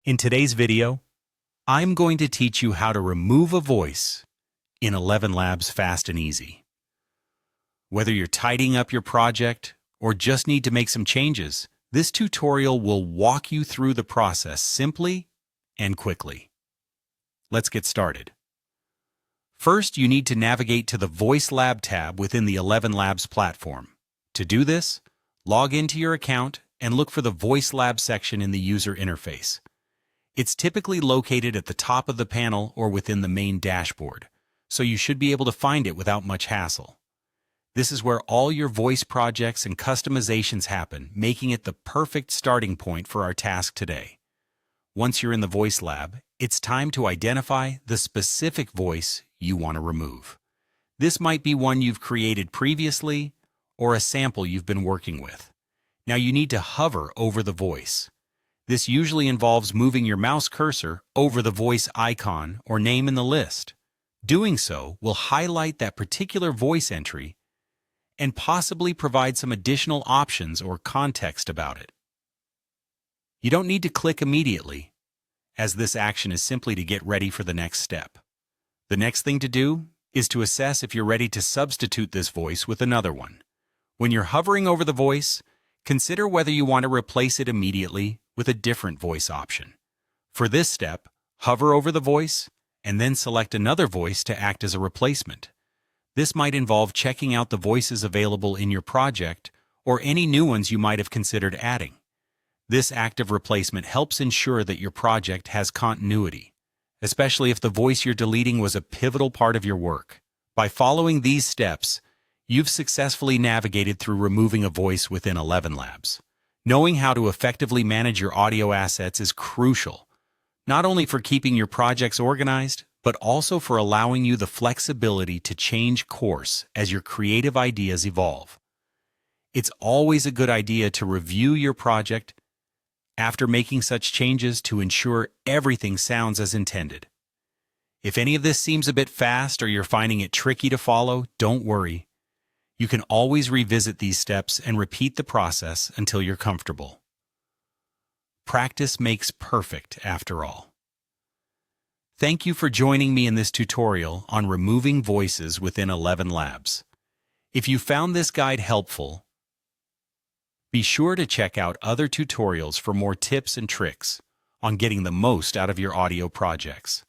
In today's video, I'm going to teach you how to remove a voice in ElevenLabs Fast and Easy. Whether you're tidying up your project or just need to make some changes, this tutorial will walk you through the process simply and quickly. Let's get started. First, you need to navigate to the Voice Lab tab within the ElevenLabs platform. To do this, log into your account and look for the Voice Lab section in the user interface. It's typically located at the top of the panel or within the main dashboard, so you should be able to find it without much hassle. This is where all your voice projects and customizations happen, making it the perfect starting point for our task today. Once you're in the Voice Lab, it's time to identify the specific voice you want to remove. This might be one you've created previously or a sample you've been working with. Now you need to hover over the voice. This usually involves moving your mouse cursor over the voice icon or name in the list. Doing so will highlight that particular voice entry and possibly provide some additional options or context about it. You don't need to click immediately, as this action is simply to get ready for the next step. The next thing to do is to assess if you're ready to substitute this voice with another one. When you're hovering over the voice, consider whether you want to replace it immediately with a different voice option. For this step, hover over the voice and then select another voice to act as a replacement. This might involve checking out the voices available in your project or any new ones you might have considered adding. This active replacement helps ensure that your project has continuity, especially if the voice you're deleting was a pivotal part of your work. By following these steps, you've successfully navigated through removing a voice within ElevenLabs. Knowing how to effectively manage your audio assets is crucial, not only for keeping your projects organized, but also for allowing you the flexibility to change course as your creative ideas evolve. It's always a good idea to review your project after making such changes to ensure everything sounds as intended. If any of this seems a bit fast or you're finding it tricky to follow, don't worry. You can always revisit these steps and repeat the process until you're comfortable. Practice makes perfect, after all. Thank you for joining me in this tutorial on removing voices within ElevenLabs. If you found this guide helpful, be sure to check out other tutorials for more tips and tricks on getting the most out of your audio projects.